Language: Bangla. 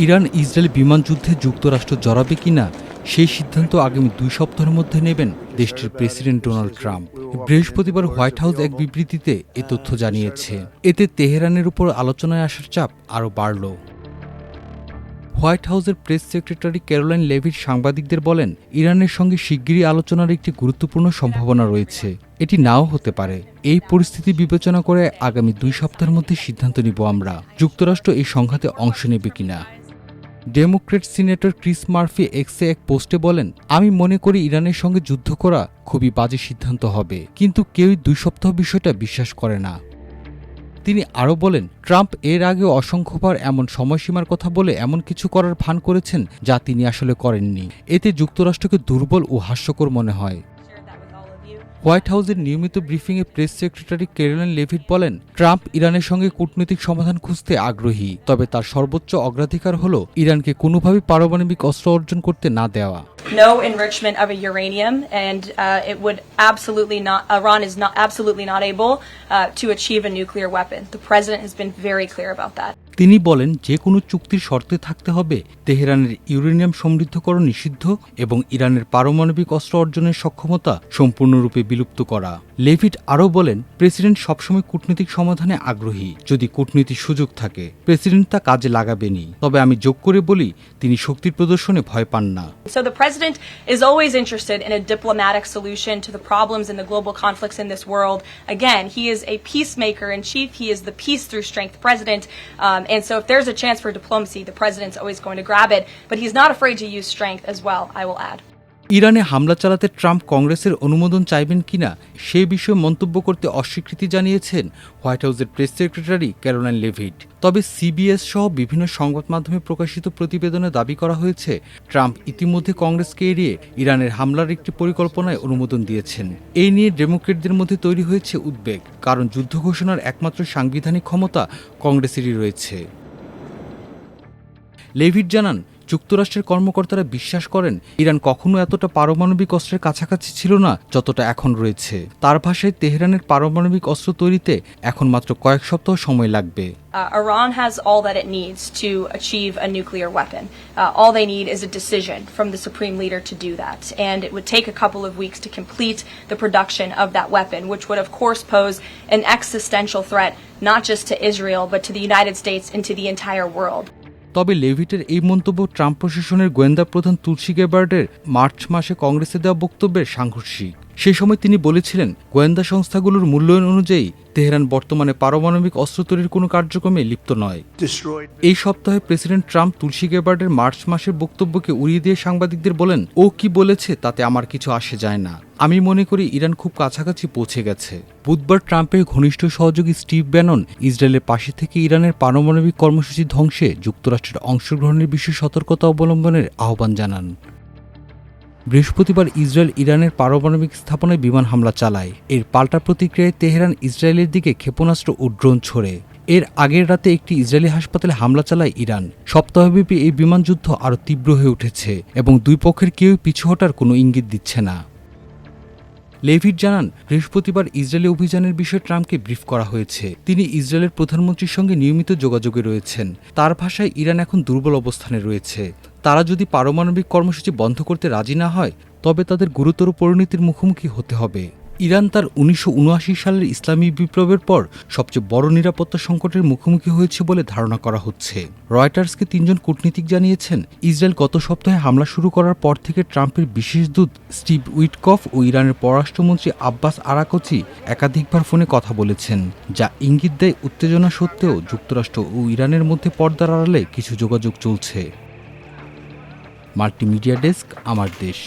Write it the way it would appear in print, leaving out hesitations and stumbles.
ইরান ইসরায়েল বিমান যুদ্ধে যুক্তরাষ্ট্র জড়াবে কিনা সেই সিদ্ধান্ত আগামী 2 সপ্তাহের মধ্যে নেবেন দেশটির প্রেসিডেন্ট ডোনাল্ড ট্রাম্প। বৃহস্পতিবার হোয়াইট হাউস এক বিবৃতিতে এ তথ্য জানিয়েছে। এতে তেহরানের উপর আলোচনায় আসার চাপ আরও বাড়ল। হোয়াইট হাউসের প্রেস সেক্রেটারি ক্যারোলাইন লেভিট সাংবাদিকদের বলেন, ইরানের সঙ্গে শিগগিরই আলোচনার একটি গুরুত্বপূর্ণ সম্ভাবনা রয়েছে। এটি নাও হতে পারে। এই পরিস্থিতি বিবেচনা করে আগামী 2 সপ্তাহের মধ্যে সিদ্ধান্ত নিব আমরা যুক্তরাষ্ট্র এই সংঘাতে অংশ নেবে কিনা। ডেমোক্রেট সিনেটর ক্রিস মার্ফি এক্সে এক পোস্টে বলেন, আমি মনে করি ইরানের সঙ্গে যুদ্ধ করা খুবই বাজে সিদ্ধান্ত হবে, কিন্তু কেউই 2 সপ্তাহ বিষয়টা বিশ্বাস করে না। তিনি আরও বলেন, ট্রাম্প এর আগেও অসংখ্যবার এমন সময়সীমার কথা বলে এমন কিছু করার ভান করেছেন যা তিনি আসলে করেননি। এতে যুক্তরাষ্ট্রকে দুর্বল ও হাস্যকর মনে হয়। হোয়াইট হাউসের নিয়মিত ব্রিফিংয়ে প্রেস সেক্রেটারি ক্যারোলাইন লেভিট বলেন, ট্রাম্প ইরানের সঙ্গে কূটনৈতিক সমাধান খুঁজতে আগ্রহী, তবে তার সর্বোচ্চ অগ্রাধিকার হল ইরানকে কোনোভাবেই পারমাণবিক অস্ত্র অর্জন করতে না দেওয়া। No enrichment of a uranium, and it would absolutely not. Iran is absolutely not able to achieve a nuclear weapon. The president has been very clear about that. তিনি বলেন, যে কোনো চুক্তির শর্তে থাকতে হবে তেহরানের ইউরেনিয়াম সমৃদ্ধকরণ নিষিদ্ধ এবং ইরানের পারমাণবিক অস্ত্র অর্জনের সক্ষমতা সম্পূর্ণরূপে বিলুপ্ত করা। লেভিট আরও বলেন, প্রেসিডেন্ট সবসময় কূটনৈতিক সমাধানে আগ্রহী। যদি কূটনীতির সুযোগ থাকে প্রেসিডেন্ট তা কাজে লাগাবেনই। তবে আমি যোগ করে বলি, তিনি শক্তির প্রদর্শনে ভয় পান না। So the president is always interested in a diplomatic solution to the problems and the global conflicts in this world. Again, he is a peacemaker in chief. He is the peace through strength president. And so if there's a chance for diplomacy, the president's always going to grab it. But he's not afraid to use strength as well, I will add. ইরানে হামলা চালাতে ট্রাম্প কংগ্রেসের অনুমোদন চাইবেন কিনা সে বিষয়ে মন্তব্য করতে অস্বীকৃতি জানিয়েছেন হোয়াইট হাউসের প্রেস সেক্রেটারি ক্যারোলাইন লেভিট। তবে সিবিএস সহ বিভিন্ন সংবাদ মাধ্যমে প্রকাশিত প্রতিবেদনে দাবি করা হয়েছে, ট্রাম্প ইতিমধ্যে কংগ্রেসকে এড়িয়ে ইরানের হামলার একটি পরিকল্পনায় অনুমোদন দিয়েছেন। এই নিয়ে ডেমোক্রেটদের মধ্যে তৈরি হয়েছে উদ্বেগ, কারণ যুদ্ধ ঘোষণার একমাত্র সাংবিধানিক ক্ষমতা কংগ্রেসেরই রয়েছে। লেভিট জানান, যুক্তরাষ্ট্রের কর্মকর্তারা বিশ্বাস করেন ইরান কখনো এতটা পারমাণবিক অস্ত্রের কাছাকাছি ছিল না যতটা এখন রয়েছে। তার ভাষায়, তেহরানের পারমাণবিক অস্ত্র তৈরিতে এখন মাত্র কয়েক সপ্তাহ সময় লাগবে। Iran has all that it needs to achieve a nuclear weapon. All they need is a decision from the supreme leader to do that. And it would take a couple of weeks to complete the production of that weapon, which would of course pose an existential threat, not just to Israel, but to the United States and to the entire world. তবে লেভিটের এই মন্তব্য ট্রাম্প প্রশাসনের গোয়েন্দা প্রধান তুলসী গ্যাবার্ডের মার্চ মাসে কংগ্রেসে দেওয়া বক্তব্যের সাংঘর্ষিক। সে সময় তিনি বলেছিলেন, গোয়েন্দা সংস্থাগুলোর মূল্যায়ন অনুযায়ী তেহরান বর্তমানে পারমাণবিক অস্ত্র তৈরির কোনো কার্যক্রমে লিপ্ত নয়। এই সপ্তাহে প্রেসিডেন্ট ট্রাম্প তুলসী গ্যাবার্ডের মার্চ মাসের বক্তব্যকে উড়িয়ে দিয়ে সাংবাদিকদের বলেন, ও কি বলেছে তাতে আমার কিছু আসে যায় না। আমি মনে করি ইরান খুব কাছাকাছি পৌঁছে গেছে। বুধবার ট্রাম্পের ঘনিষ্ঠ সহযোগী স্টিভ ব্যানন ইসরায়েলের পাশে থেকে ইরানের পারমাণবিক কর্মসূচি ধ্বংসে যুক্তরাষ্ট্রের অংশগ্রহণের বিষয়ে সতর্কতা অবলম্বনের আহ্বান জানান। বৃহস্পতিবার ইসরায়েল ইরানের পারমাণবিক স্থাপনায় বিমান হামলা চালায়। এর পাল্টা প্রতিক্রিয়ায় তেহরান ইসরায়েলের দিকে ক্ষেপণাস্ত্র ও ড্রোন ছোড়ে। এর আগের রাতে একটি ইসরায়েলি হাসপাতালে হামলা চালায় ইরান। সপ্তাহব্যাপী এই বিমান যুদ্ধ আরও তীব্র হয়ে উঠেছে এবং দুই পক্ষের কেউই পিছু হটার কোনো ইঙ্গিত দিচ্ছে না। লেভিট জানান, বৃহস্পতিবার ইসরায়েলি অভিযানের বিষয়ে ট্রাম্পকে ব্রিফ করা হয়েছে। তিনি ইসরায়েলের প্রধানমন্ত্রীর সঙ্গে নিয়মিত যোগাযোগে রয়েছেন। তার ভাষায়, ইরান এখন দুর্বল অবস্থানে রয়েছে। তারা যদি পারমাণবিক কর্মসূচি বন্ধ করতে রাজি না হয় তবে তাদের গুরুতর পরিণতির মুখোমুখি হতে হবে। ইরান তার 1979 সালের ইসলামী বিপ্লবের পর সবচেয়ে বড় নিরাপত্তা সংকটের মুখোমুখি হয়েছে বলে ধারণা করা হচ্ছে। রয়টার্সকে 3 জন কূটনীতিক জানিয়েছেন, ইসরায়েল গত সপ্তাহে হামলা শুরু করার পর থেকে ট্রাম্পের বিশেষ দূত স্টিভ উইটকফ ও ইরানের পররাষ্ট্রমন্ত্রী আব্বাস আরাকচি একাধিকবার ফোনে কথা বলেছেন, যা ইঙ্গিত দেয় উত্তেজনা সত্ত্বেও যুক্তরাষ্ট্র ও ইরানের মধ্যে পর্দার আড়ালে কিছু যোগাযোগ চলছে। মাল্টিমিডিয়া ডেস্ক, আমার দেশ।